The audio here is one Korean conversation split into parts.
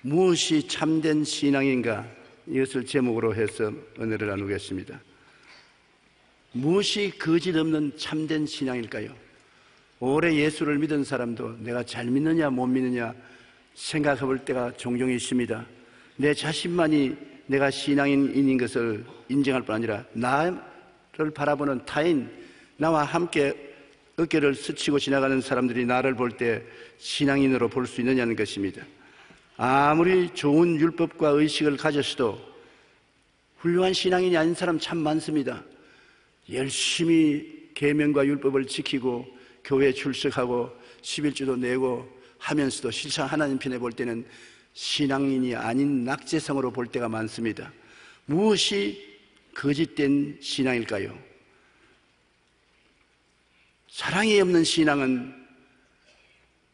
무엇이 참된 신앙인가? 이것을 제목으로 해서 은혜를 나누겠습니다. 무엇이 거짓 없는 참된 신앙일까요? 오래 예수를 믿은 사람도 내가 잘 믿느냐 못 믿느냐 생각해 볼 때가 종종 있습니다. 내 자신만이 내가 신앙인인 것을 인정할 뿐 아니라 나를 바라보는 타인, 나와 함께 어깨를 스치고 지나가는 사람들이 나를 볼 때 신앙인으로 볼 수 있느냐는 것입니다. 아무리 좋은 율법과 의식을 가졌어도 훌륭한 신앙인이 아닌 사람 참 많습니다. 열심히 계명과 율법을 지키고 교회에 출석하고 11주도 내고 하면서도 실상 하나님 편에 볼 때는 신앙인이 아닌 낙제성으로 볼 때가 많습니다. 무엇이 거짓된 신앙일까요? 사랑이 없는 신앙은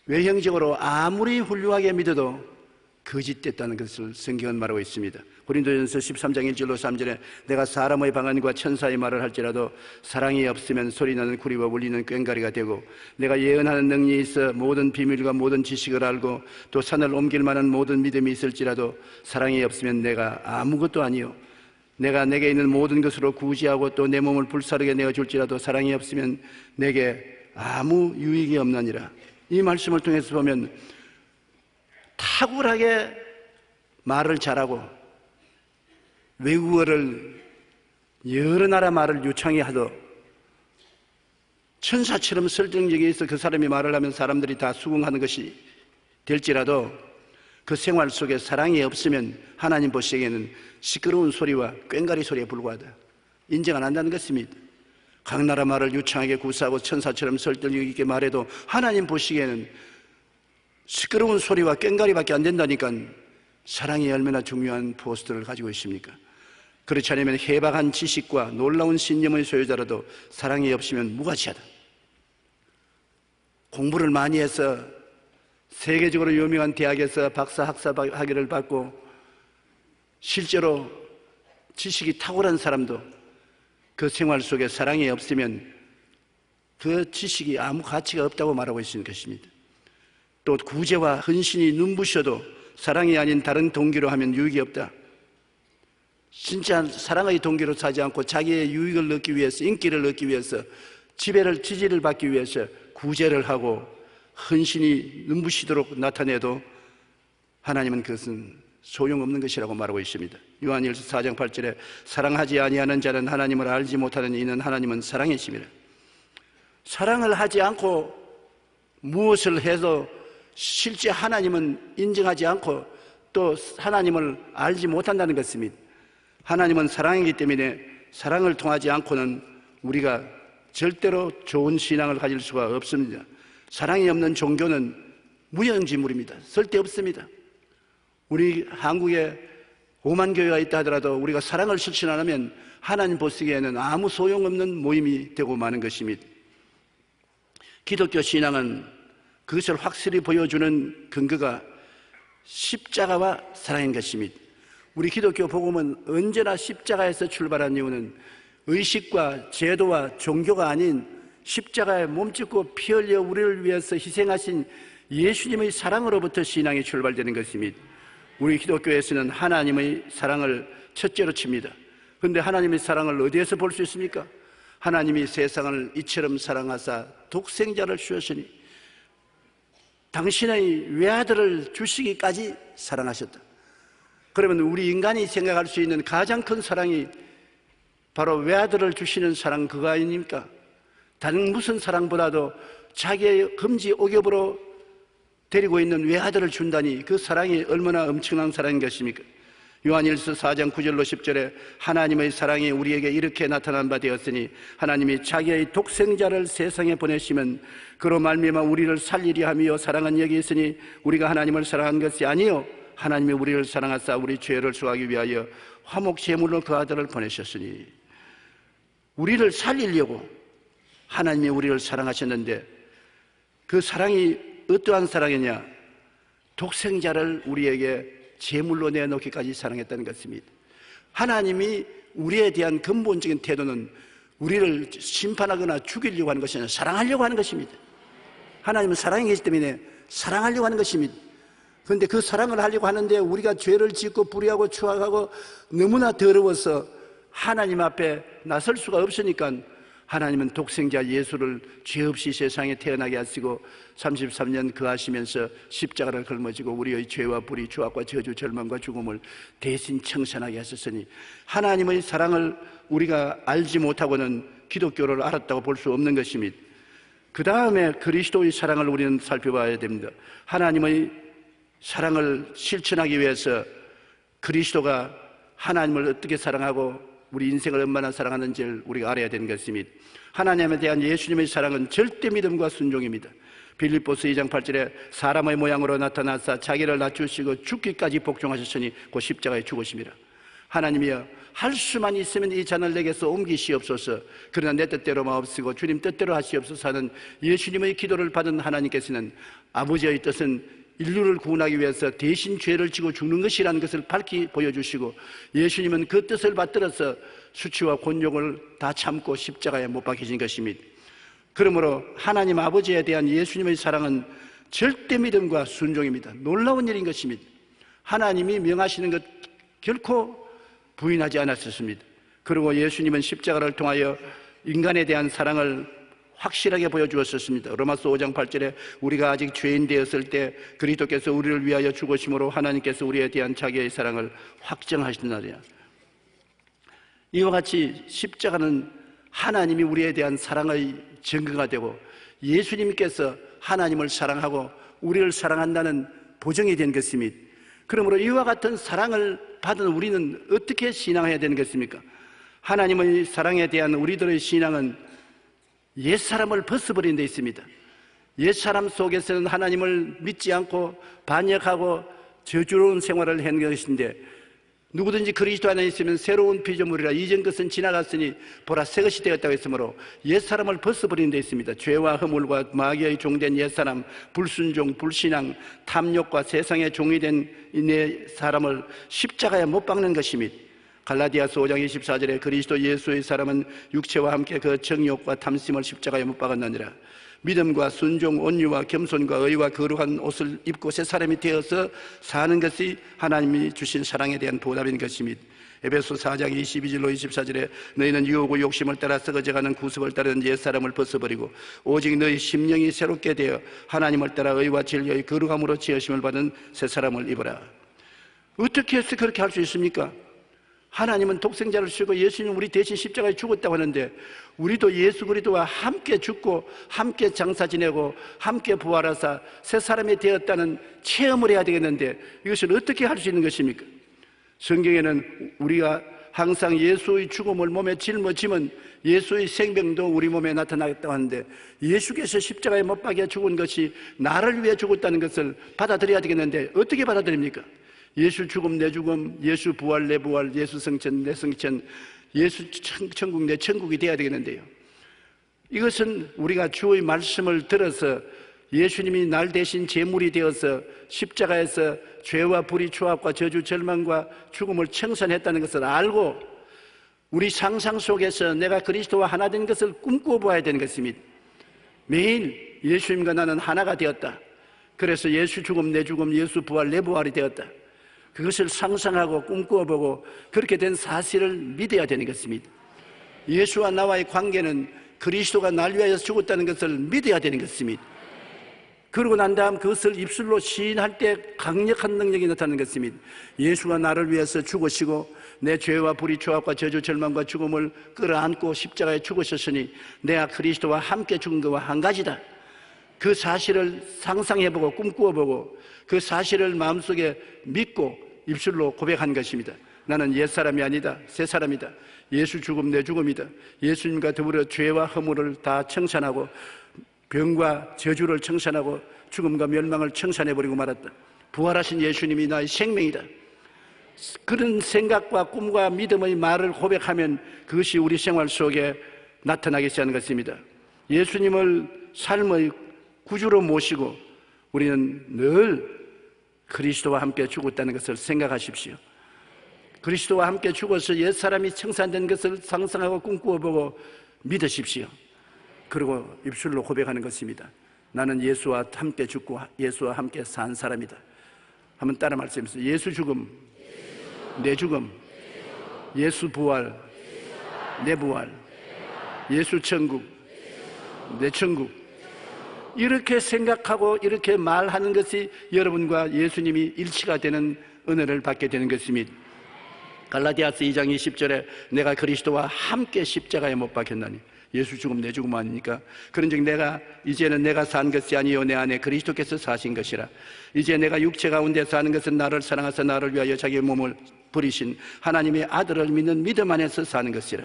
외형적으로 아무리 훌륭하게 믿어도 거짓됐다는 것을 성경은 말하고 있습니다. 고린도전서 13장 1절로 3절에 내가 사람의 방언과 천사의 말을 할지라도 사랑이 없으면 소리나는 구리와 울리는 꽹과리가 되고 내가 예언하는 능력이 있어 모든 비밀과 모든 지식을 알고 또 산을 옮길 만한 모든 믿음이 있을지라도 사랑이 없으면 내가 아무것도 아니요 내가 내게 있는 모든 것으로 구제하고 또 내 몸을 불사르게 내어줄지라도 사랑이 없으면 내게 아무 유익이 없나니라. 이 말씀을 통해서 보면 탁월하게 말을 잘하고 외국어를 여러 나라 말을 유창히 하도 천사처럼 설득력이 있어 그 사람이 말을 하면 사람들이 다 수긍하는 것이 될지라도 그 생활 속에 사랑이 없으면 하나님 보시기에는 시끄러운 소리와 꽹과리 소리에 불과하다. 인정 안 한다는 것입니다. 각 나라 말을 유창하게 구사하고 천사처럼 설득력 있게 말해도 하나님 보시기에는 시끄러운 소리와 꽹과리밖에 안 된다니까 사랑이 얼마나 중요한 포스트를 가지고 있습니까? 그렇지 않으면 해박한 지식과 놀라운 신념의 소유자라도 사랑이 없으면 무가치하다. 공부를 많이 해서 세계적으로 유명한 대학에서 박사 학사 학위를 받고 실제로 지식이 탁월한 사람도 그 생활 속에 사랑이 없으면 그 지식이 아무 가치가 없다고 말하고 있는 것입니다. 또 구제와 헌신이 눈부셔도 사랑이 아닌 다른 동기로 하면 유익이 없다. 진짜 사랑의 동기로 사지 않고 자기의 유익을 얻기 위해서, 인기를 얻기 위해서, 지지를 받기 위해서 구제를 하고 헌신이 눈부시도록 나타내도 하나님은 그것은 소용없는 것이라고 말하고 있습니다. 요한일서 4장 8절에 사랑하지 아니하는 자는 하나님을 알지 못하는 이는 하나님은 사랑이심이라. 사랑을 하지 않고 무엇을 해도 실제 하나님은 인정하지 않고 또 하나님을 알지 못한다는 것입니다. 하나님은 사랑이기 때문에 사랑을 통하지 않고는 우리가 절대로 좋은 신앙을 가질 수가 없습니다. 사랑이 없는 종교는 무용지물입니다. 쓸데없습니다. 우리 한국에 5만 교회가 있다 하더라도 우리가 사랑을 실천 안 하면 하나님 보시기에는 아무 소용없는 모임이 되고 마는 것입니다. 기독교 신앙은 그것을 확실히 보여주는 근거가 십자가와 사랑인 것입니다. 우리 기독교 복음은 언제나 십자가에서 출발한 이유는 의식과 제도와 종교가 아닌 십자가에 몸짓고 피 흘려 우리를 위해서 희생하신 예수님의 사랑으로부터 신앙이 출발되는 것입니다. 우리 기독교에서는 하나님의 사랑을 첫째로 칩니다. 그런데 하나님의 사랑을 어디에서 볼 수 있습니까? 하나님이 세상을 이처럼 사랑하사 독생자를 주셨으니 당신의 외아들을 주시기까지 사랑하셨다. 그러면 우리 인간이 생각할 수 있는 가장 큰 사랑이 바로 외아들을 주시는 사랑 그거 아닙니까? 다른 무슨 사랑보다도 자기의 금지 오겹으로 데리고 있는 외아들을 준다니 그 사랑이 얼마나 엄청난 사랑인 것입니까? 요한일서 4장 9절로 10절에 하나님의 사랑이 우리에게 이렇게 나타난 바 되었으니 하나님이 자기의 독생자를 세상에 보내시면 그로 말미암아 우리를 살리려 하며 사랑은 여기 있으니 우리가 하나님을 사랑한 것이 아니요 하나님이 우리를 사랑하사 우리 죄를 수하기 위하여 화목 제물로 그 아들을 보내셨으니 우리를 살리려고 하나님이 우리를 사랑하셨는데 그 사랑이 어떠한 사랑이냐? 독생자를 우리에게 제물로 내놓기까지 사랑했다는 것입니다. 하나님이 우리에 대한 근본적인 태도는 우리를 심판하거나 죽이려고 하는 것이 아니라 사랑하려고 하는 것입니다. 하나님은 사랑이기 때문에 사랑하려고 하는 것입니다. 그런데 그 사랑을 하려고 하는데 우리가 죄를 짓고 불의하고 추악하고 너무나 더러워서 하나님 앞에 나설 수가 없으니까 하나님은 독생자 예수를 죄 없이 세상에 태어나게 하시고 33년 거하시면서 십자가를 걸머지고 우리의 죄와 불의, 추악과 저주, 절망과 죽음을 대신 청산하게 하셨으니 하나님의 사랑을 우리가 알지 못하고는 기독교를 알았다고 볼 수 없는 것입니다. 그 다음에 그리스도의 사랑을 우리는 살펴봐야 됩니다. 하나님의 사랑을 실천하기 위해서 그리스도가 하나님을 어떻게 사랑하고 우리 인생을 얼마나 사랑하는지를 우리가 알아야 되는 것입니다. 하나님에 대한 예수님의 사랑은 절대 믿음과 순종입니다. 빌립보서 2장 8절에 사람의 모양으로 나타나사 자기를 낮추시고 죽기까지 복종하셨으니 그 십자가에 죽으심이라. 하나님이여, 할 수만 있으면 이 잔을 내게서 옮기시옵소서. 그러나 내 뜻대로 마옵시고 주님 뜻대로 하시옵소서 하는 예수님의 기도를 받은 하나님께서는 아버지의 뜻은 인류를 구원하기 위해서 대신 죄를 지고 죽는 것이라는 것을 밝히 보여주시고 예수님은 그 뜻을 받들어서 수치와 곤욕을 다 참고 십자가에 못 박히신 것입니다. 그러므로 하나님 아버지에 대한 예수님의 사랑은 절대 믿음과 순종입니다. 놀라운 일인 것입니다. 하나님이 명하시는 것 결코 부인하지 않았었습니다. 그리고 예수님은 십자가를 통하여 인간에 대한 사랑을 확실하게 보여주었었습니다. 로마서 5장 8절에 우리가 아직 죄인 되었을 때 그리스도께서 우리를 위하여 죽으심으로 하나님께서 우리에 대한 자기의 사랑을 확정하시느니라. 이와 같이 십자가는 하나님이 우리에 대한 사랑의 증거가 되고 예수님께서 하나님을 사랑하고 우리를 사랑한다는 보증이 된 것입니다. 그러므로 이와 같은 사랑을 받은 우리는 어떻게 신앙해야 되는 것입니까? 하나님의 사랑에 대한 우리들의 신앙은 옛사람을 벗어버린 데 있습니다. 옛사람 속에서는 하나님을 믿지 않고 반역하고 저주로운 생활을 한 것인데 누구든지 그리스도 안에 있으면 새로운 피조물이라 이전 것은 지나갔으니 보라 새 것이 되었다고 했으므로 옛사람을 벗어버린 데 있습니다. 죄와 허물과 마귀의 종된 옛사람, 불순종, 불신앙, 탐욕과 세상의 종이 된 이 사람을 십자가에 못 박는 것입니다. 갈라디아서 5장 24절에 그리스도 예수의 사람은 육체와 함께 그 정욕과 탐심을 십자가에 못 박았느니라. 믿음과 순종, 온유와 겸손과 의와 거룩한 옷을 입고 새 사람이 되어서 사는 것이 하나님이 주신 사랑에 대한 보답인 것입니다. 에베소 4장 22절로 24절에 너희는 유혹과 욕심을 따라 썩어져가는 구습을 따르는 옛사람을 벗어버리고 오직 너희 심령이 새롭게 되어 하나님을 따라 의와 진리의 거룩함으로 지으심을 받은 새 사람을 입어라. 어떻게 해서 그렇게 할 수 있습니까? 하나님은 독생자를 주시고 예수님 우리 대신 십자가에 죽었다고 하는데 우리도 예수 그리스도와 함께 죽고 함께 장사 지내고 함께 부활하사 새 사람이 되었다는 체험을 해야 되겠는데 이것을 어떻게 할 수 있는 것입니까? 성경에는 우리가 항상 예수의 죽음을 몸에 짊어지면 예수의 생명도 우리 몸에 나타나겠다고 하는데 예수께서 십자가에 못 박혀 죽은 것이 나를 위해 죽었다는 것을 받아들여야 되겠는데 어떻게 받아들입니까? 예수 죽음 내 죽음, 예수 부활 내 부활, 예수 성천 내 성천, 예수 천국 내 천국이 되어야 되겠는데요. 이것은 우리가 주의 말씀을 들어서 예수님이 날 대신 제물이 되어서 십자가에서 죄와 불의, 추악과 저주, 절망과 죽음을 청산했다는 것을 알고 우리 상상 속에서 내가 그리스도와 하나 된 것을 꿈꿔보아야 되는 것입니다. 매일 예수님과 나는 하나가 되었다. 그래서 예수 죽음 내 죽음, 예수 부활 내 부활이 되었다. 그것을 상상하고 꿈꿔보고 그렇게 된 사실을 믿어야 되는 것입니다. 예수와 나와의 관계는 그리스도가 날 위하여 죽었다는 것을 믿어야 되는 것입니다. 그러고 난 다음 그것을 입술로 시인할 때 강력한 능력이 나타나는 것입니다. 예수가 나를 위해서 죽으시고 내 죄와 불의, 추악과 저주, 절망과 죽음을 끌어안고 십자가에 죽으셨으니 내가 그리스도와 함께 죽은 것과 한 가지다. 그 사실을 상상해보고 꿈꾸어보고 그 사실을 마음속에 믿고 입술로 고백한 것입니다. 나는 옛사람이 아니다. 새 사람이다. 예수 죽음 내 죽음이다. 예수님과 더불어 죄와 허물을 다 청산하고 병과 저주를 청산하고 죽음과 멸망을 청산해버리고 말았다. 부활하신 예수님이 나의 생명이다. 그런 생각과 꿈과 믿음의 말을 고백하면 그것이 우리 생활 속에 나타나기 시작하는 것입니다. 예수님을 삶의 구주로 모시고 우리는 늘 그리스도와 함께 죽었다는 것을 생각하십시오. 그리스도와 함께 죽어서 옛사람이 청산된 것을 상상하고 꿈꾸어보고 믿으십시오. 그리고 입술로 고백하는 것입니다. 나는 예수와 함께 죽고 예수와 함께 산 사람이다. 한번 따라 말씀해주세요. 예수 죽음, 내 죽음, 예수 부활, 내 부활, 예수 천국, 내 천국. 이렇게 생각하고 이렇게 말하는 것이 여러분과 예수님이 일치가 되는 은혜를 받게 되는 것입니다. 갈라디아서 2장 20절에 내가 그리스도와 함께 십자가에 못 박혔나니, 예수 죽음 내 죽음 아니니까. 그런즉 이제는 내가 산 것이 아니요 내 안에 그리스도께서 사신 것이라. 이제 내가 육체 가운데 사는 것은 나를 사랑하사 나를 위하여 자기의 몸을 버리신 하나님의 아들을 믿는 믿음 안에서 사는 것이라.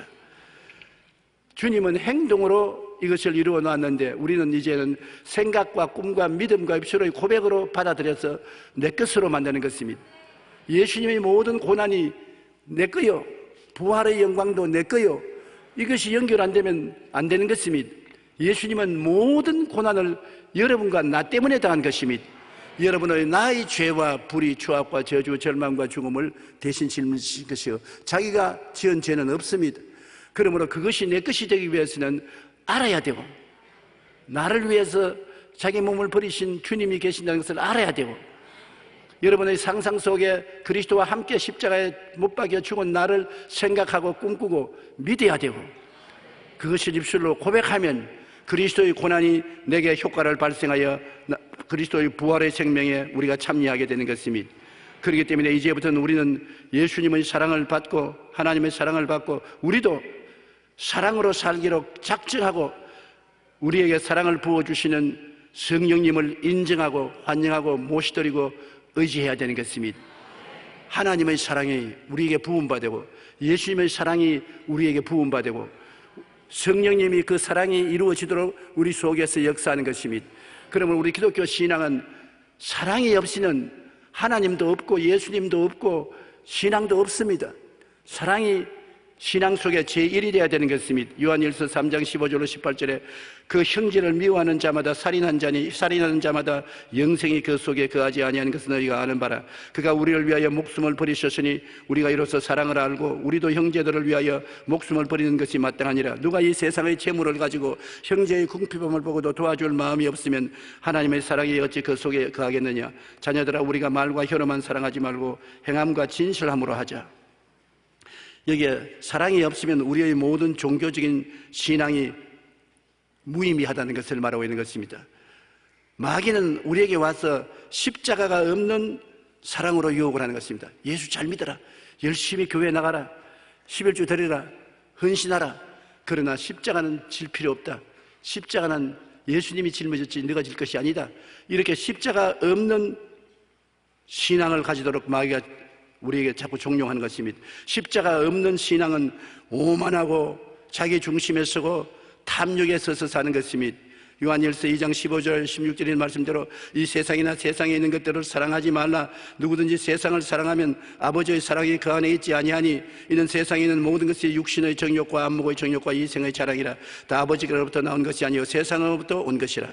주님은 행동으로 이것을 이루어 놨는데 우리는 이제는 생각과 꿈과 믿음과 입술의 고백으로 받아들여서 내 것으로 만드는 것입니다. 예수님의 모든 고난이 내 거요, 부활의 영광도 내 거요, 이것이 연결 안 되면 안 되는 것입니다. 예수님은 모든 고난을 여러분과 나 때문에 당한 것입니다. 여러분의 나의 죄와 불의, 추악과 저주, 절망과 죽음을 대신 짊어지신 것이요, 자기가 지은 죄는 없습니다. 그러므로 그것이 내 것이 되기 위해서는 알아야 되고, 나를 위해서 자기 몸을 버리신 주님이 계신다는 것을 알아야 되고, 여러분의 상상 속에 그리스도와 함께 십자가에 못 박여 죽은 나를 생각하고 꿈꾸고 믿어야 되고, 그것을 입술로 고백하면 그리스도의 고난이 내게 효과를 발생하여 그리스도의 부활의 생명에 우리가 참여하게 되는 것입니다. 그렇기 때문에 이제부터는 우리는 예수님의 사랑을 받고 하나님의 사랑을 받고 우리도 사랑으로 살기로 작정하고 우리에게 사랑을 부어주시는 성령님을 인정하고 환영하고 모시드리고 의지해야 되는 것입니다. 하나님의 사랑이 우리에게 부음받고 예수님의 사랑이 우리에게 부음받고 성령님이 그 사랑이 이루어지도록 우리 속에서 역사하는 것입니다. 그러면 우리 기독교 신앙은 사랑이 없이는 하나님도 없고 예수님도 없고 신앙도 없습니다. 사랑이 신앙 속에 제1이 되어야 되는 것입니다. 요한일서 3장 15절로 18절에 그 형제를 미워하는 자마다 살인하는 자마다 영생이 그 속에 거하지 아니하는 것은 너희가 아는 바라. 그가 우리를 위하여 목숨을 버리셨으니 우리가 이로써 사랑을 알고 우리도 형제들을 위하여 목숨을 버리는 것이 마땅하니라. 누가 이 세상의 재물을 가지고 형제의 궁핍함을 보고도 도와줄 마음이 없으면 하나님의 사랑이 어찌 그 속에 거하겠느냐. 자녀들아, 우리가 말과 혀로만 사랑하지 말고 행함과 진실함으로 하자. 여기에 사랑이 없으면 우리의 모든 종교적인 신앙이 무의미하다는 것을 말하고 있는 것입니다. 마귀는 우리에게 와서 십자가가 없는 사랑으로 유혹을 하는 것입니다. 예수 잘 믿어라, 열심히 교회 나가라, 11주 드리라, 헌신하라. 그러나 십자가는 질 필요 없다. 십자가는 예수님이 짊어졌지 네가 질 것이 아니다. 이렇게 십자가 없는 신앙을 가지도록 마귀가 우리에게 자꾸 종용하는 것입니다. 십자가 없는 신앙은 오만하고 자기 중심에 서고 탐욕에 서서 사는 것입니다. 요한일서 2장 15절 16절의 말씀대로 이 세상이나 세상에 있는 것들을 사랑하지 말라. 누구든지 세상을 사랑하면 아버지의 사랑이 그 안에 있지 아니하니 이는 세상에 있는 모든 것이 육신의 정욕과 안목의 정욕과 이생의 자랑이라. 다 아버지께로부터 나온 것이 아니요 세상으로부터 온 것이라.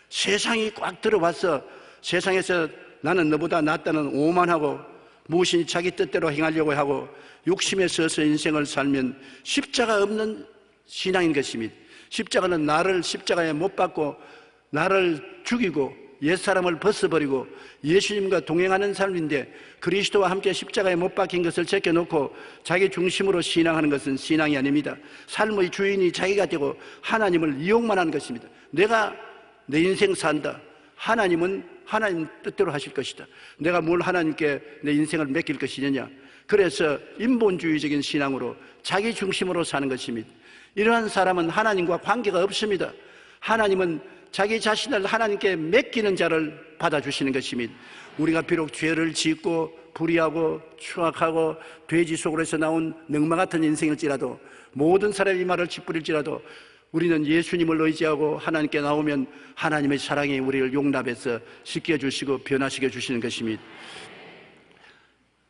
세상이 꽉 들어와서 세상에서 나는 너보다 낫다는 오만하고 무엇인지 자기 뜻대로 행하려고 하고 욕심에 서서 인생을 살면 십자가 없는 신앙인 것입니다. 십자가는 나를 십자가에 못 박고 나를 죽이고 옛사람을 벗어버리고 예수님과 동행하는 삶인데, 그리스도와 함께 십자가에 못 박힌 것을 제껴놓고 자기 중심으로 신앙하는 것은 신앙이 아닙니다. 삶의 주인이 자기가 되고 하나님을 이용만 하는 것입니다. 내가 내 인생 산다. 하나님은 하나님 뜻대로 하실 것이다. 내가 뭘 하나님께 내 인생을 맡길 것이느냐. 그래서 인본주의적인 신앙으로 자기 중심으로 사는 것입니다. 이러한 사람은 하나님과 관계가 없습니다. 하나님은 자기 자신을 하나님께 맡기는 자를 받아주시는 것입니다. 우리가 비록 죄를 짓고 불의하고 추악하고 돼지 속으로서 나온 넝마 같은 인생일지라도, 모든 사람이 말을 짓부릴지라도 우리는 예수님을 의지하고 하나님께 나오면 하나님의 사랑이 우리를 용납해서 씻겨주시고 변화시켜 주시는 것입니다.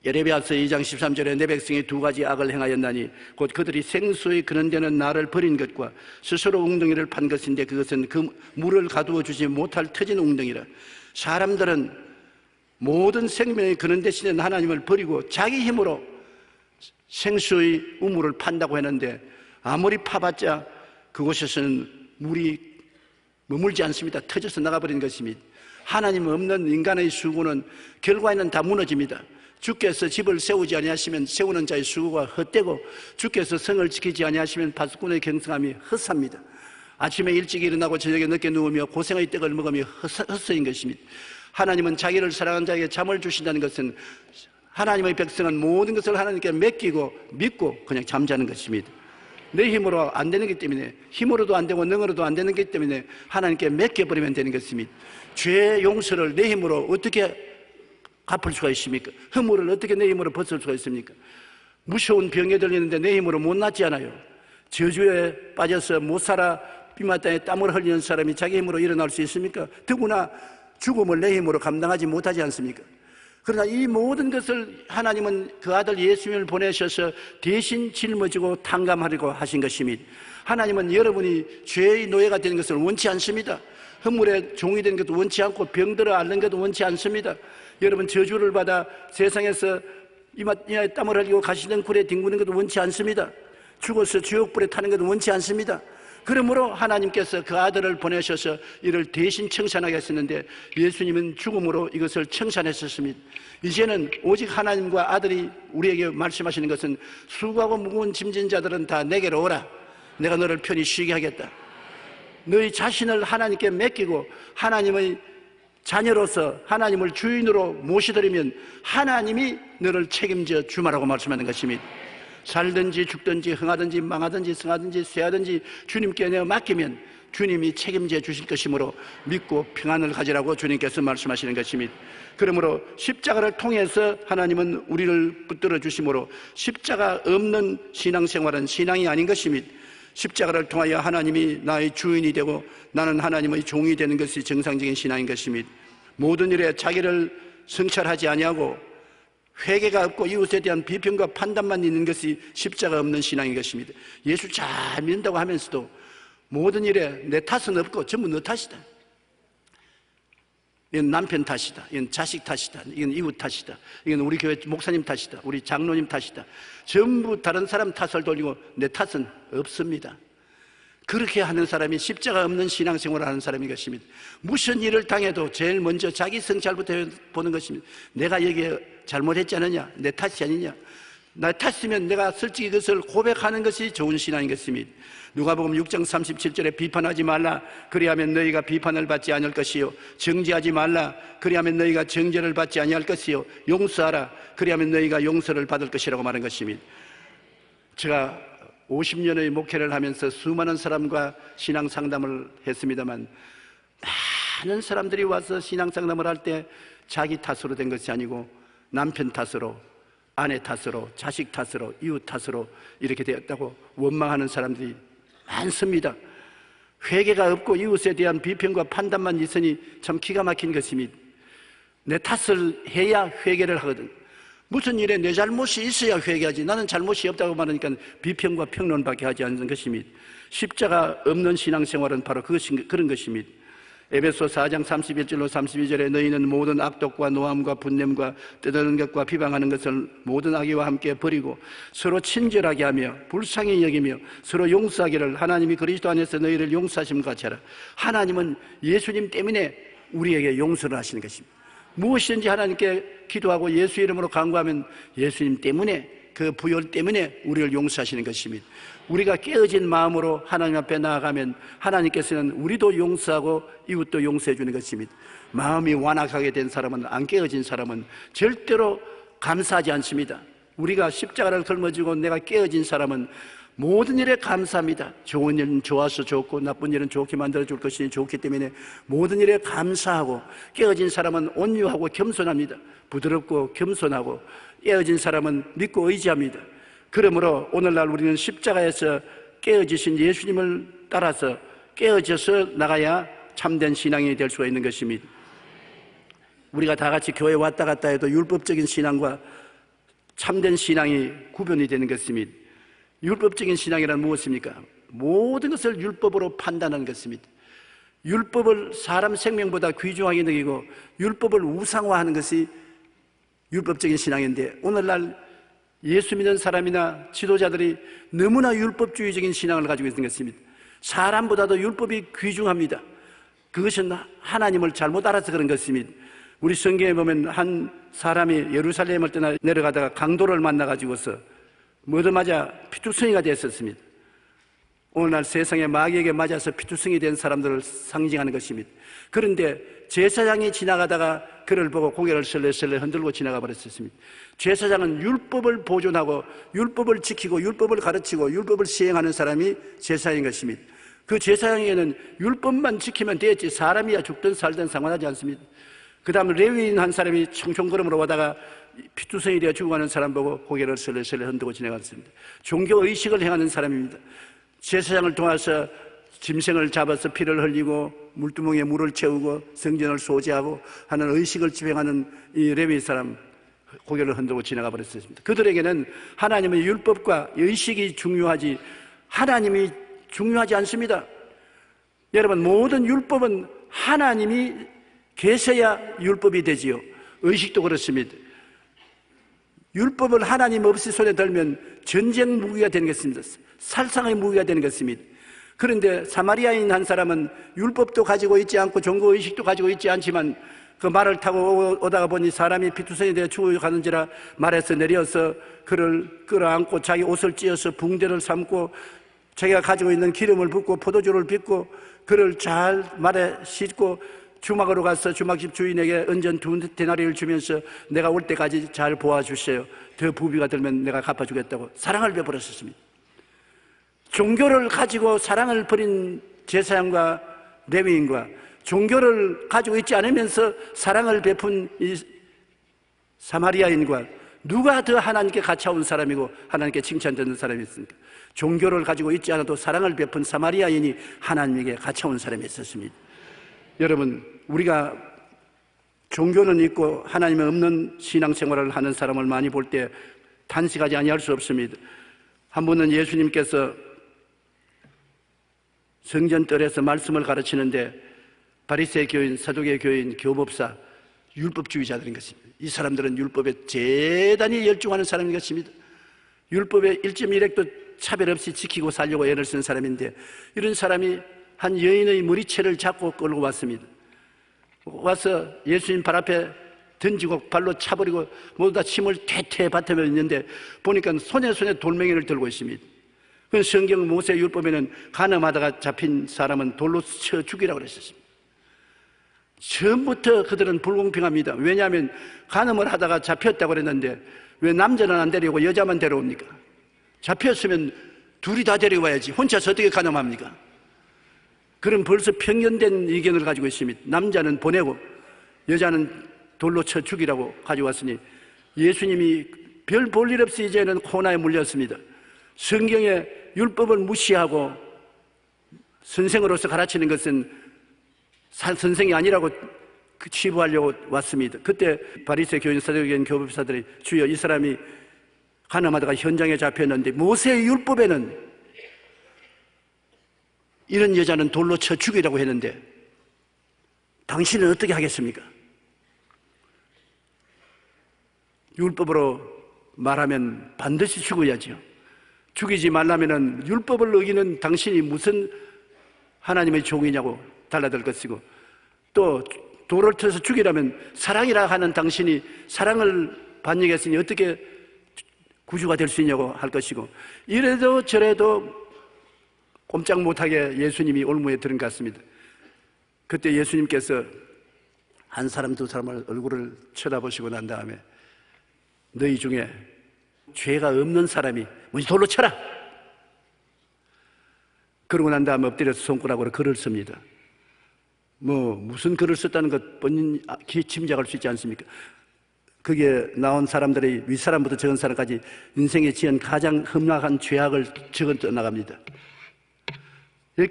예레미야서 2장 13절에 내 백성이 두 가지 악을 행하였나니 곧 그들이 생수의 그런 데는 나를 버린 것과 스스로 웅덩이를 판 것인데 그것은 그 물을 가두어 주지 못할 터진 웅덩이라. 사람들은 모든 생명의 그런 대신에 하나님을 버리고 자기 힘으로 생수의 우물을 판다고 했는데 아무리 파봤자 그곳에서는 물이 머물지 않습니다. 터져서 나가버린 것입니다. 하나님 없는 인간의 수고는 결과에는 다 무너집니다. 주께서 집을 세우지 아니하시면 세우는 자의 수고가 헛되고 주께서 성을 지키지 아니하시면 파수꾼의 경성함이 헛삽니다. 아침에 일찍 일어나고 저녁에 늦게 누우며 고생의 떡을 먹으며 헛소인 것입니다. 하나님은 자기를 사랑하는 자에게 잠을 주신다는 것은 하나님의 백성은 모든 것을 하나님께 맡기고 믿고 그냥 잠자는 것입니다. 내 힘으로 안 되는 것 때문에, 힘으로도 안 되고 능으로도 안 되는 것 때문에 하나님께 맡겨버리면 되는 것입니다. 죄 용서를 내 힘으로 어떻게 갚을 수가 있습니까? 허물을 어떻게 내 힘으로 벗을 수가 있습니까? 무서운 병에 들리는데 내 힘으로 못 낫지 않아요. 저주에 빠져서 못 살아 비마땅에 땀을 흘리는 사람이 자기 힘으로 일어날 수 있습니까? 더구나 죽음을 내 힘으로 감당하지 못하지 않습니까? 그러나 이 모든 것을 하나님은 그 아들 예수님을 보내셔서 대신 짊어지고 탕감하려고 하신 것입니다. 하나님은 여러분이 죄의 노예가 되는 것을 원치 않습니다. 허물의 종이 되는 것도 원치 않고 병들어 앓는 것도 원치 않습니다. 여러분 저주를 받아 세상에서 이마에 땀을 흘리고 가시던 굴에 뒹구는 것도 원치 않습니다. 죽어서 지옥불에 타는 것도 원치 않습니다. 그러므로 하나님께서 그 아들을 보내셔서 이를 대신 청산하게 했었는데 예수님은 죽음으로 이것을 청산했었습니다. 이제는 오직 하나님과 아들이 우리에게 말씀하시는 것은 수고하고 무거운 짐진 자들은 다 내게로 오라. 내가 너를 편히 쉬게 하겠다. 너희 자신을 하나님께 맡기고 하나님의 자녀로서 하나님을 주인으로 모시드리면 하나님이 너를 책임져 주마라고 말씀하는 것입니다. 살든지 죽든지 흥하든지 망하든지 성하든지 쇠하든지 주님께 내어 맡기면 주님이 책임져 주실 것이므로 믿고 평안을 가지라고 주님께서 말씀하시는 것입니다. 그러므로 십자가를 통해서 하나님은 우리를 붙들어 주심으로 십자가 없는 신앙생활은 신앙이 아닌 것입니다. 십자가를 통하여 하나님이 나의 주인이 되고 나는 하나님의 종이 되는 것이 정상적인 신앙인 것입니다. 모든 일에 자기를 성찰하지 아니하고 회개가 없고 이웃에 대한 비평과 판단만 있는 것이 십자가 없는 신앙인 것입니다. 예수 잘 믿는다고 하면서도 모든 일에 내 탓은 없고 전부 너 탓이다. 이건 남편 탓이다. 이건 자식 탓이다. 이건 이웃 탓이다. 이건 우리 교회 목사님 탓이다. 우리 장로님 탓이다. 전부 다른 사람 탓을 돌리고 내 탓은 없습니다. 그렇게 하는 사람이 십자가 없는 신앙생활을 하는 사람인 것입니다. 무슨 일을 당해도 제일 먼저 자기 성찰부터 보는 것입니다. 내가 여기에 잘못했지 않느냐? 내 탓이 아니냐? 나 탓이면 내가 솔직히 그것을 고백하는 것이 좋은 신앙인 것입니다. 누가복음 6장 37절에 비판하지 말라. 그리하면 너희가 비판을 받지 않을 것이요. 정죄하지 말라. 그리하면 너희가 정죄를 받지 아니할 것이요. 용서하라. 그리하면 너희가 용서를 받을 것이라고 말한 것입니다. 제가 50년의 목회를 하면서 수많은 사람과 신앙 상담을 했습니다만 많은 사람들이 와서 신앙 상담을 할 때 자기 탓으로 된 것이 아니고 남편 탓으로, 아내 탓으로, 자식 탓으로, 이웃 탓으로 이렇게 되었다고 원망하는 사람들이 많습니다. 회개가 없고 이웃에 대한 비평과 판단만 있으니 참 기가 막힌 것입니다. 내 탓을 해야 회개를 하거든. 무슨 일에 내 잘못이 있어야 회개하지. 나는 잘못이 없다고 말하니까 비평과 평론밖에 하지 않는 것입니다. 십자가 없는 신앙생활은 바로 그런 것입니다. 에베소 4장 31절로 32절에 너희는 모든 악독과 노함과 분냄과 떠드는 것과 비방하는 것을 모든 악의와 함께 버리고 서로 친절하게 하며 불쌍히 여기며 서로 용서하기를 하나님이 그리스도 안에서 너희를 용서하심과 같이 하라. 하나님은 예수님 때문에 우리에게 용서를 하시는 것입니다. 무엇이든지 하나님께 기도하고 예수 이름으로 간구하면 예수님 때문에 그 부열 때문에 우리를 용서하시는 것입니다. 우리가 깨어진 마음으로 하나님 앞에 나아가면 하나님께서는 우리도 용서하고 이웃도 용서해 주는 것입니다. 마음이 완악하게 된 사람은, 안 깨어진 사람은 절대로 감사하지 않습니다. 우리가 십자가를 짊어지고 내가 깨어진 사람은 모든 일에 감사합니다. 좋은 일은 좋아서 좋고 나쁜 일은 좋게 만들어줄 것이니 좋기 때문에 모든 일에 감사하고 깨어진 사람은 온유하고 겸손합니다. 부드럽고 겸손하고 깨어진 사람은 믿고 의지합니다. 그러므로 오늘날 우리는 십자가에서 깨어지신 예수님을 따라서 깨어져서 나가야 참된 신앙이 될 수가 있는 것입니다. 우리가 다 같이 교회 왔다 갔다 해도 율법적인 신앙과 참된 신앙이 구분이 되는 것입니다. 율법적인 신앙이란 무엇입니까? 모든 것을 율법으로 판단하는 것입니다. 율법을 사람 생명보다 귀중하게 여기고 율법을 우상화하는 것이 율법적인 신앙인데 오늘날 예수 믿는 사람이나 지도자들이 너무나 율법주의적인 신앙을 가지고 있는 것입니다. 사람보다도 율법이 귀중합니다. 그것은 하나님을 잘못 알아서 그런 것입니다. 우리 성경에 보면 한 사람이 예루살렘을 떠나 내려가다가 강도를 만나가지고서 얻어맞아 피투성이가 됐었습니다. 오늘날 세상에 마귀에게 맞아서 피투성이 된 사람들을 상징하는 것입니다. 그런데 제사장이 지나가다가 그를 보고 고개를 설레설레 흔들고 지나가 버렸습니다. 제사장은 율법을 보존하고 율법을 지키고 율법을 가르치고 율법을 시행하는 사람이 제사장인 것입니다. 그 제사장에게는 율법만 지키면 되었지 사람이야 죽든 살든 상관하지 않습니다. 그 다음에 레위인 한 사람이 총총걸음으로 오다가 피투성이 되어 죽어가는 사람 보고 고개를 설레설레 흔들고 지나갔습니다. 종교의식을 행하는 사람입니다. 제사장을 통해서 짐승을 잡아서 피를 흘리고 물두멍에 물을 채우고 성전을 소지하고 하는 의식을 집행하는 이 레위 사람 고개를 흔들고 지나가 버렸습니다. 그들에게는 하나님의 율법과 의식이 중요하지 하나님이 중요하지 않습니다. 여러분, 모든 율법은 하나님이 계셔야 율법이 되지요. 의식도 그렇습니다. 율법을 하나님 없이 손에 들면 전쟁 무기가 되는 것입니다. 살상의 무기가 되는 것입니다. 그런데 사마리아인 한 사람은 율법도 가지고 있지 않고 종교의식도 가지고 있지 않지만 그 말을 타고 오다가 보니 사람이 피투성이 되어 죽어가는지라 말에서 내려서 그를 끌어안고 자기 옷을 찢어서 붕대를 삼고 자기가 가지고 있는 기름을 붓고 포도주를 빚고 그를 잘 말에 싣고 주막으로 가서 주막집 주인에게 은전 2데나리를 주면서 내가 올 때까지 잘 보아주세요. 더 부비가 들면 내가 갚아주겠다고 사랑을 베풀었습니다. 종교를 가지고 사랑을 버린 제사장과 레위인과 종교를 가지고 있지 않으면서 사랑을 베푼 이 사마리아인과 누가 더 하나님께 가까운 사람이고 하나님께 칭찬받는 사람이 있습니까? 종교를 가지고 있지 않아도 사랑을 베푼 사마리아인이 하나님에게 가까운 사람이 있었습니다. 여러분, 우리가 종교는 있고 하나님이 없는 신앙생활을 하는 사람을 많이 볼 때 탄식하지 아니할 수 없습니다. 한 번은 예수님께서 성전뜰에서 말씀을 가르치는데 바리새 교인, 사두개 교인, 교법사, 율법주의자들인 것입니다. 이 사람들은 율법에 대단히 열중하는 사람인 것입니다. 율법의 1.1핵도 차별 없이 지키고 살려고 애를 쓴 사람인데 이런 사람이 한 여인의 머리채를 잡고 끌고 왔습니다. 와서 예수님 발 앞에 던지고 발로 차버리고 모두 다 침을 퇴퇴 뱉으며 있는데 보니까 손에 돌멩이를 들고 있습니다. 그 성경 모세 율법에는 간음하다가 잡힌 사람은 돌로 쳐 죽이라고 그랬었습니다. 처음부터 그들은 불공평합니다. 왜냐하면 간음을 하다가 잡혔다고 그랬는데 왜 남자는 안 데려오고 여자만 데려옵니까? 잡혔으면 둘이 다 데려와야지 혼자서 어떻게 간음합니까? 그럼 벌써 편견된 의견을 가지고 있습니다. 남자는 보내고 여자는 돌로 쳐 죽이라고 가져왔으니 예수님이 별 볼 일 없이 이제는 코로나에 물렸습니다. 성경의 율법을 무시하고 선생으로서 가르치는 것은 선생이 아니라고 치부하려고 왔습니다. 그때 바리새 교인, 사두개인 교법사들이 주여 이 사람이 간음하다가 현장에 잡혔는데 모세의 율법에는 이런 여자는 돌로 쳐 죽이라고 했는데 당신은 어떻게 하겠습니까? 율법으로 말하면 반드시 죽어야죠. 죽이지 말라면은 율법을 어기는 당신이 무슨 하나님의 종이냐고 달라들 것이고 또 돌을 쳐서 죽이라면 사랑이라 하는 당신이 사랑을 반역했으니 어떻게 구주가 될 수 있냐고 할 것이고 이래도 저래도 꼼짝 못하게 예수님이 올무에 들은 것 같습니다. 그때 예수님께서 한 사람 두 사람을 얼굴을 쳐다보시고 난 다음에 너희 중에 죄가 없는 사람이 먼저 돌로 쳐라. 그러고 난 다음에 엎드려서 손가락으로 글을 씁니다. 무슨 글을 썼다는 것 본인 짐작할 수 있지 않습니까? 거기에 나온 사람들이 윗사람부터 적은 사람까지 인생에 지은 가장 험악한 죄악을 적어 떠나갑니다.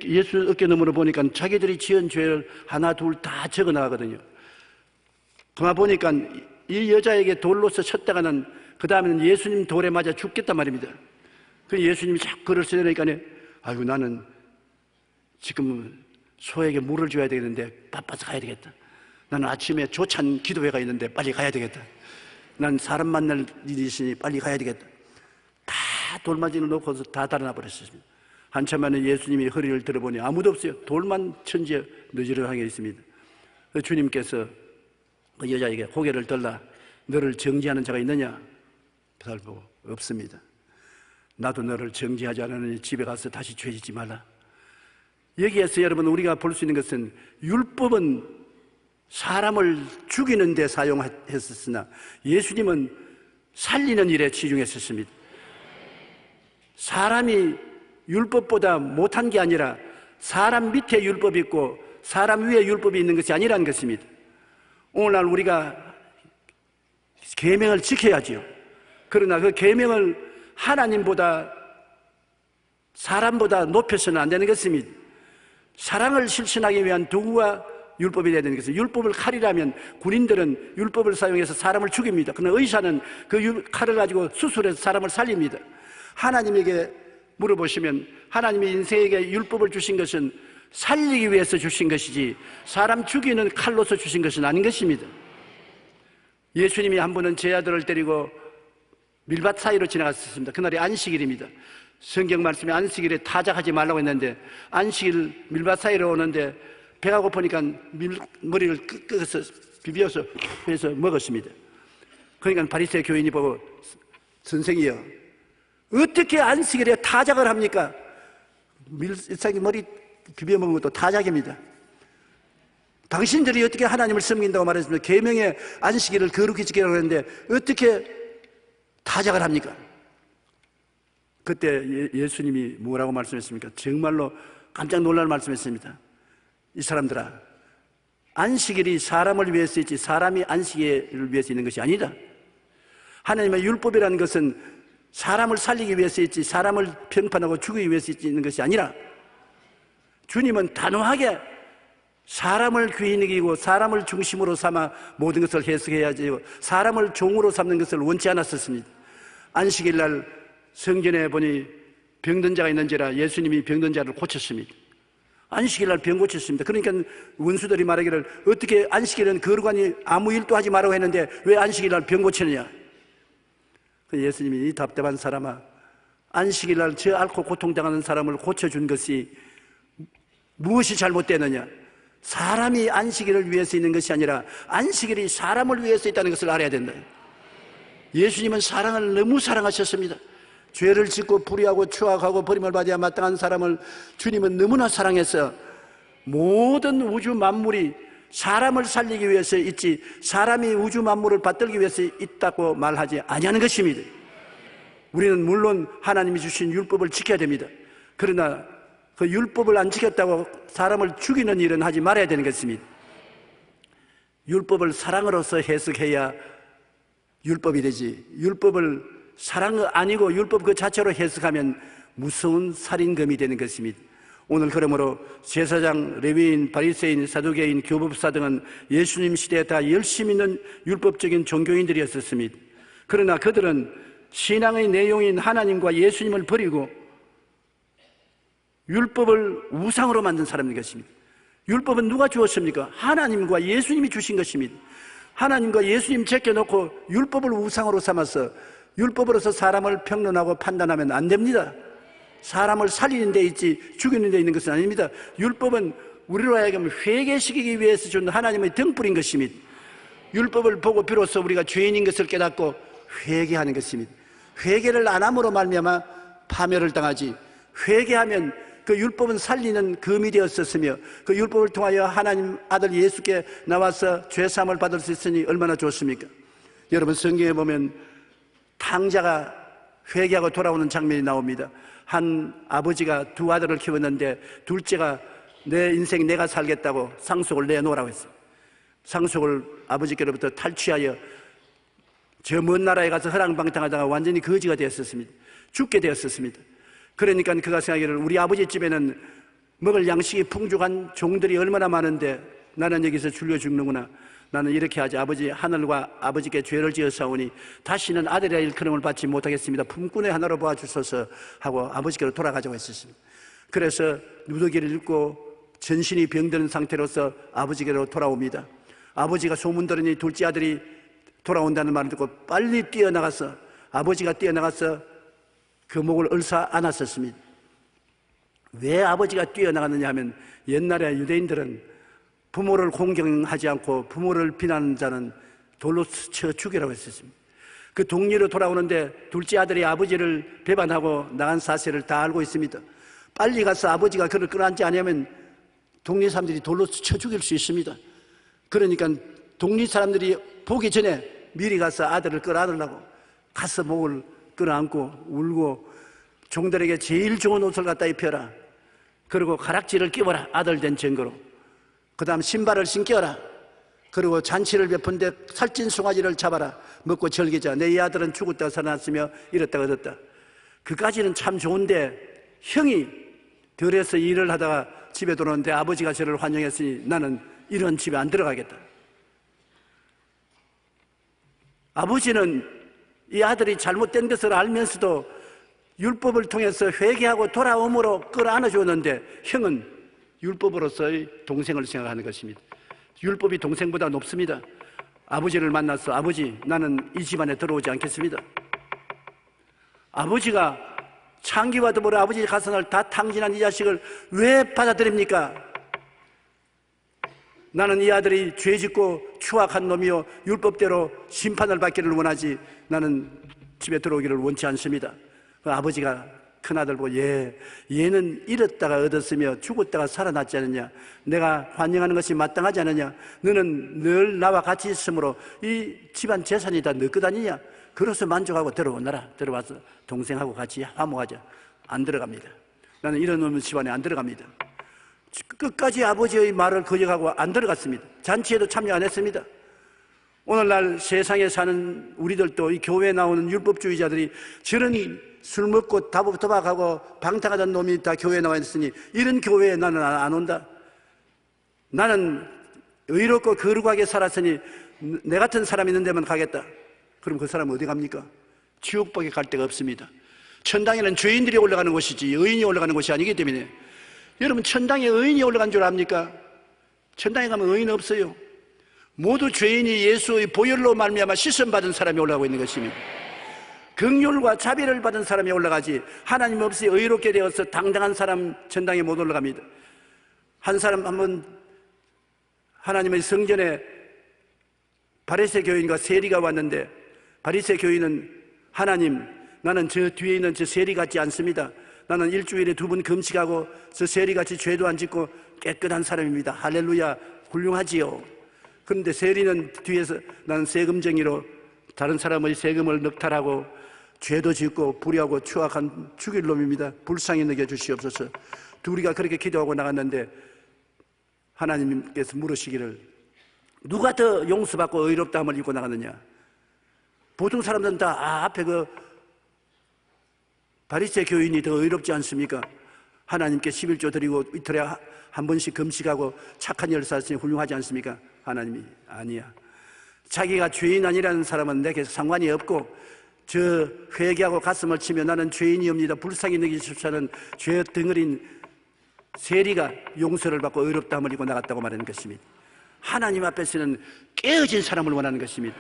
예수 어깨 너머로 보니까 자기들이 지은 죄를 하나 둘 다 적어 나가거든요. 그만 보니까 이 여자에게 돌로서 쳤다가는 그 다음에는 예수님 돌에 맞아 죽겠단 말입니다. 그 예수님이 자꾸 글을 쓰려니까 아이고 나는 지금 소에게 물을 줘야 되겠는데 바빠서 가야 되겠다. 나는 아침에 조찬 기도회가 있는데 빨리 가야 되겠다. 난 사람 만날 일이 있으니 빨리 가야 되겠다. 다 돌맞이를 놓고서 다 달아나 버렸습니다. 한참 만에 예수님이 허리를 들어보니 아무도 없어요. 돌만 천지에 너지러하게 있습니다. 주님께서 그 여자에게 고개를 들라, 너를 정죄하는 자가 있느냐? 그를 보고 없습니다. 나도 너를 정죄하지 않으니 집에 가서 다시 죄짓지 말라. 여기에서 여러분 우리가 볼 수 있는 것은 율법은 사람을 죽이는 데 사용했었으나 예수님은 살리는 일에 치중했었습니다. 사람이 율법보다 못한 게 아니라 사람 밑에 율법이 있고 사람 위에 율법이 있는 것이 아니라는 것입니다. 오늘날 우리가 계명을 지켜야지요. 그러나 그 계명을 하나님보다 사람보다 높여서는 안 되는 것입니다. 사랑을 실천하기 위한 도구가 율법이 되야 되는 것은, 율법을 칼이라면 군인들은 율법을 사용해서 사람을 죽입니다. 그러나 의사는 그 칼을 가지고 수술해서 사람을 살립니다. 하나님에게 물어보시면 하나님이 인생에게 율법을 주신 것은 살리기 위해서 주신 것이지 사람 죽이는 칼로서 주신 것은 아닌 것입니다. 예수님이 한 번은 제 아들을 데리고 밀밭 사이로 지나갔었습니다. 그날이 안식일입니다. 성경 말씀에 안식일에 타작하지 말라고 했는데 안식일 밀밭 사이로 오는데 배가 고프니까 머리를 끄서 비벼서 해서 먹었습니다. 그러니까 바리새 교인이 보고 선생이여, 어떻게 안식일에 타작을 합니까? 밀사기 머리 비벼 먹은 것도 타작입니다. 당신들이 어떻게 하나님을 섬긴다고 말했습니까? 계명의 안식일을 거룩히 지키라고 했는데 어떻게 타작을 합니까? 그때 예수님이 뭐라고 말씀했습니까? 정말로 깜짝 놀랄 말씀했습니다. 이 사람들아, 안식일이 사람을 위해서 있지 사람이 안식일을 위해서 있는 것이 아니다. 하나님의 율법이라는 것은 사람을 살리기 위해서 있지 사람을 평판하고 죽이기 위해서 있는 것이 아니라 주님은 단호하게 사람을 귀히 여기고 사람을 중심으로 삼아 모든 것을 해석해야지 사람을 종으로 삼는 것을 원치 않았었습니다. 안식일 날 성전에 보니 병든 자가 있는지라 예수님이 병든 자를 고쳤습니다. 안식일 날 병 고쳤습니다. 그러니까 원수들이 말하기를 어떻게 안식일은 거룩하니 아무 일도 하지 말라고 했는데 왜 안식일 날 병 고치느냐? 예수님이 이 답답한 사람아, 안식일 날 저 앓고 고통당하는 사람을 고쳐준 것이 무엇이 잘못되느냐? 사람이 안식일을 위해서 있는 것이 아니라 안식일이 사람을 위해서 있다는 것을 알아야 된다. 예수님은 사랑을 너무 사랑하셨습니다. 죄를 짓고 불의하고 추악하고 버림을 받아야 마땅한 사람을 주님은 너무나 사랑해서 모든 우주 만물이 사람을 살리기 위해서 있지 사람이 우주 만물을 받들기 위해서 있다고 말하지 아니하는 것입니다. 우리는 물론 하나님이 주신 율법을 지켜야 됩니다. 그러나 그 율법을 안 지켰다고 사람을 죽이는 일은 하지 말아야 되는 것입니다. 율법을 사랑으로서 해석해야 율법이 되지, 율법을 사랑 아니고 율법 그 자체로 해석하면 무서운 살인범이 되는 것입니다. 오늘 그러므로 제사장, 레위인, 바리새인, 사두개인, 교법사 등은 예수님 시대에 다 열심히 있는 율법적인 종교인들이었습니다. 그러나 그들은 신앙의 내용인 하나님과 예수님을 버리고 율법을 우상으로 만든 사람인 것입니다. 율법은 누가 주었습니까? 하나님과 예수님이 주신 것입니다. 하나님과 예수님 제껴놓고 율법을 우상으로 삼아서 율법으로서 사람을 평론하고 판단하면 안 됩니다. 사람을 살리는 데 있지 죽이는 데 있는 것은 아닙니다. 율법은 우리로 하여금 회개시키기 위해서 준 하나님의 등불인 것입니다. 율법을 보고 비로소 우리가 죄인인 것을 깨닫고 회개하는 것입니다. 회개를 안 함으로 말미암아 파멸을 당하지, 회개하면 그 율법은 살리는 금이 되었었으며 그 율법을 통하여 하나님 아들 예수께 나와서 죄사함을 받을 수 있으니 얼마나 좋습니까? 여러분 성경에 보면 탕자가 회개하고 돌아오는 장면이 나옵니다. 한 아버지가 두 아들을 키웠는데 둘째가 내 인생 내가 살겠다고 상속을 내놓으라고 했어요. 상속을 아버지께로부터 탈취하여 저 먼 나라에 가서 허랑방탕하다가 완전히 거지가 되었었습니다. 죽게 되었었습니다. 그러니까 그가 생각하기를 우리 아버지 집에는 먹을 양식이 풍족한 종들이 얼마나 많은데 나는 여기서 줄여 죽는구나. 나는 이렇게 하지. 아버지 하늘과 아버지께 죄를 지었사오니 다시는 아들의 일컬음을 받지 못하겠습니다. 품꾼의 하나로 보아주소서 하고 아버지께로 돌아가자고 했었습니다. 그래서 누더기를 읽고 전신이 병든 상태로서 아버지께로 돌아옵니다. 아버지가 소문 들으니 둘째 아들이 돌아온다는 말을 듣고 빨리 뛰어나가서 아버지가 뛰어나가서 그 목을 얽어 안았었습니다. 왜 아버지가 뛰어나갔느냐 하면 옛날에 유대인들은 부모를 공경하지 않고 부모를 비난하는 자는 돌로 쳐 죽이라고 했었습니다. 그 동리로 돌아오는데 둘째 아들이 아버지를 배반하고 나간 사실을 다 알고 있습니다. 빨리 가서 아버지가 그를 끌어안지 않으면 동리 사람들이 돌로 쳐 죽일 수 있습니다. 그러니까 동리 사람들이 보기 전에 미리 가서 아들을 끌어안으려고 가서 목을 끌어안고 울고 종들에게 제일 좋은 옷을 갖다 입혀라. 그리고 가락지를 끼워라. 아들 된 증거로. 그 다음 신발을 신겨라. 그리고 잔치를 베푼데 살찐 송아지를 잡아라. 먹고 즐기자. 내 이 아들은 죽었다가 살아났으며 이랬다가 얻었다. 그까지는 참 좋은데 형이 들에서 일을 하다가 집에 들어오는데 아버지가 저를 환영했으니 나는 이런 집에 안 들어가겠다. 아버지는 이 아들이 잘못된 것을 알면서도 율법을 통해서 회개하고 돌아옴으로 끌어안아 주었는데 형은 율법으로서의 동생을 생각하는 것입니다. 율법이 동생보다 높습니다. 아버지를 만나서 아버지 나는 이 집안에 들어오지 않겠습니다. 아버지가 창기와 더불어 아버지 가산을 다 탕진한 이 자식을 왜 받아들입니까? 나는 이 아들이 죄짓고 추악한 놈이요 율법대로 심판을 받기를 원하지 나는 집에 들어오기를 원치 않습니다. 아버지가 큰아들 보고 얘는 잃었다가 얻었으며 죽었다가 살아났지 않느냐. 내가 환영하는 것이 마땅하지 않느냐. 너는 늘 나와 같이 있으므로 이 집안 재산이 다 너 것 아니냐. 그래서 만족하고 들어오너라. 들어와서 동생하고 같이 화목하자. 안 들어갑니다. 나는 이런 놈의 집안에 안 들어갑니다. 끝까지 아버지의 말을 거역하고 안 들어갔습니다. 잔치에도 참여 안 했습니다. 오늘날 세상에 사는 우리들도 이 교회에 나오는 율법주의자들이 저런 술 먹고 도박하고 방탕하던 놈이 다 교회에 나와 있으니 이런 교회에 나는 안 온다. 나는 의롭고 거룩하게 살았으니 내 같은 사람이 있는 데만 가겠다. 그럼 그 사람은 어디 갑니까? 지옥밖에 갈 데가 없습니다. 천당에는 죄인들이 올라가는 곳이지 의인이 올라가는 곳이 아니기 때문에. 여러분 천당에 의인이 올라간 줄 압니까? 천당에 가면 의인 없어요. 모두 죄인이 예수의 보혈로 말미암아 씻음받은 사람이 올라가고 있는 것입니다. 긍휼과 자비를 받은 사람이 올라가지 하나님 없이 의롭게 되어서 당당한 사람 천당에 못 올라갑니다. 한 사람 한번 하나님의 성전에 바리새 교인과 세리가 왔는데 바리새 교인은 하나님 나는 저 뒤에 있는 저 세리 같지 않습니다. 나는 일주일에 2번 금식하고 저 세리같이 죄도 안 짓고 깨끗한 사람입니다. 할렐루야 훌륭하지요. 그런데 세리는 뒤에서 나는 세금쟁이로 다른 사람의 세금을 넉탈하고 죄도 짓고 불의하고 추악한 죽일 놈입니다. 불쌍히 여겨주시옵소서. 둘이가 그렇게 기도하고 나갔는데 하나님께서 물으시기를 누가 더 용서받고 의롭다함을 입고 나갔느냐. 보통 사람들은 다 앞에 그 바리새 교인이 더 의롭지 않습니까? 하나님께 11조 드리고 이틀에 한 번씩 금식하고 착한 일을 살았으니 훌륭하지 않습니까? 하나님이 아니야. 자기가 죄인 아니라는 사람은 내게 상관이 없고 저 회개하고 가슴을 치며 나는 죄인이옵니다. 불쌍히 여기십시오 하는 죄 덩어린 세리가 용서를 받고 의롭다함을 입고 나갔다고 말하는 것입니다. 하나님 앞에서는 깨어진 사람을 원하는 것입니다.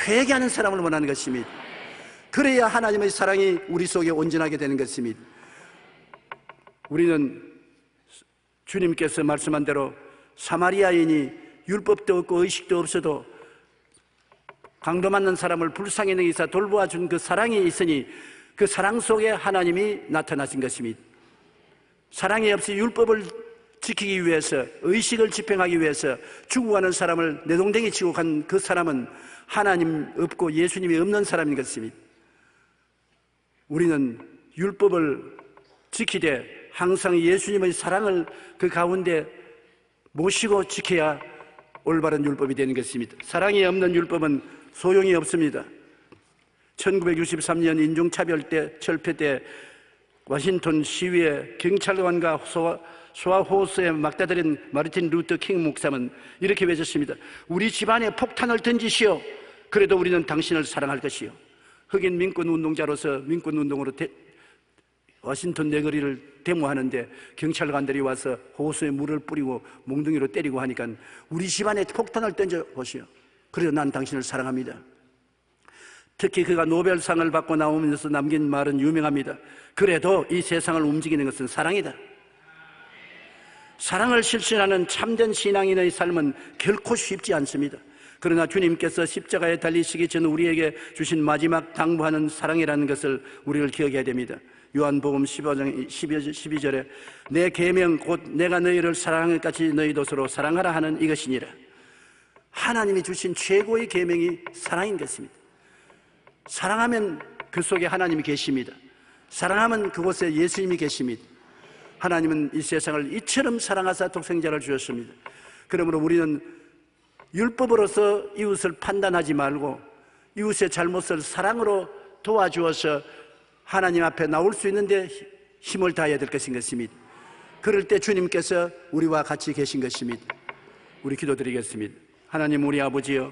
회개하는 사람을 원하는 것입니다. 그래야 하나님의 사랑이 우리 속에 온전하게 되는 것입니다. 우리는 주님께서 말씀한 대로 사마리아인이 율법도 없고 의식도 없어도 강도 맞는 사람을 불쌍히 여기사 돌보아 준 그 사랑이 있으니 그 사랑 속에 하나님이 나타나신 것입니다. 사랑이 없이 율법을 지키기 위해서 의식을 집행하기 위해서 죽어가는 사람을 내동댕이 치고 간 그 사람은 하나님 없고 예수님이 없는 사람인 것입니다. 우리는 율법을 지키되 항상 예수님의 사랑을 그 가운데 모시고 지켜야 올바른 율법이 되는 것입니다. 사랑이 없는 율법은 소용이 없습니다. 1963년 인종차별 때 철폐 때 워싱턴 시위에 경찰관과 소아호스에 막다들인 마르틴 루터 킹 목사는 이렇게 외쳤습니다. 우리 집안에 폭탄을 던지시오. 그래도 우리는 당신을 사랑할 것이요. 흑인 민권 운동자로서 민권 운동으로 워싱턴 내거리를 데모하는데 경찰관들이 와서 호수에 물을 뿌리고 몽둥이로 때리고 하니까 우리 집안에 폭탄을 던져보시오. 그래도 난 당신을 사랑합니다. 특히 그가 노벨상을 받고 나오면서 남긴 말은 유명합니다. 그래도 이 세상을 움직이는 것은 사랑이다. 사랑을 실천하는 참된 신앙인의 삶은 결코 쉽지 않습니다. 그러나 주님께서 십자가에 달리시기 전 우리에게 주신 마지막 당부하는 사랑이라는 것을 우리를 기억해야 됩니다. 요한복음 15장 12절에 내 계명 곧 내가 너희를 사랑할 같이 너희도 서로 사랑하라 하는 이것이니라. 하나님이 주신 최고의 계명이 사랑인 것입니다. 사랑하면 그 속에 하나님이 계십니다. 사랑하면 그곳에 예수님이 계십니다. 하나님은 이 세상을 이처럼 사랑하사 독생자를 주셨습니다. 그러므로 우리는 율법으로서 이웃을 판단하지 말고 이웃의 잘못을 사랑으로 도와주어서 하나님 앞에 나올 수 있는데 힘을 다해야 될 것인 것입니다. 그럴 때 주님께서 우리와 같이 계신 것입니다. 우리 기도드리겠습니다. 하나님 우리 아버지여,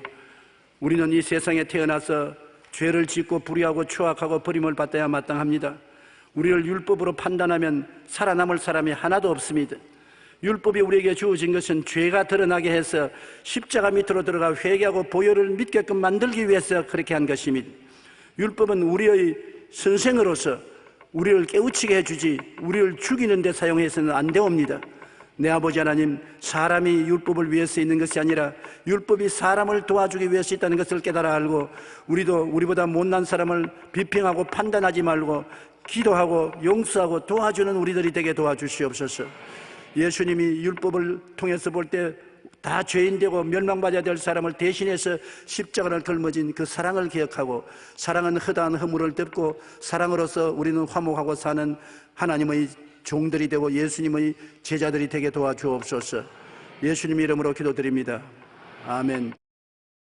우리는 이 세상에 태어나서 죄를 짓고 불의하고 추악하고 버림을 받아야 마땅합니다. 우리를 율법으로 판단하면 살아남을 사람이 하나도 없습니다. 율법이 우리에게 주어진 것은 죄가 드러나게 해서 십자가 밑으로 들어가 회개하고 보혈을 믿게끔 만들기 위해서 그렇게 한 것입니다. 율법은 우리의 선생으로서 우리를 깨우치게 해주지 우리를 죽이는 데 사용해서는 안 되옵니다. 내 아버지 하나님, 사람이 율법을 위해서 있는 것이 아니라 율법이 사람을 도와주기 위해서 있다는 것을 깨달아 알고 우리도 우리보다 못난 사람을 비평하고 판단하지 말고 기도하고 용서하고 도와주는 우리들이 되게 도와주시옵소서. 예수님이 율법을 통해서 볼 때 다 죄인되고 멸망받아야 될 사람을 대신해서 십자가를 걸머진 그 사랑을 기억하고, 사랑은 허다한 허물을 덮고 사랑으로서 우리는 화목하고 사는 하나님의 종들이 되고 예수님의 제자들이 되게 도와주옵소서. 예수님 이름으로 기도드립니다. 아멘.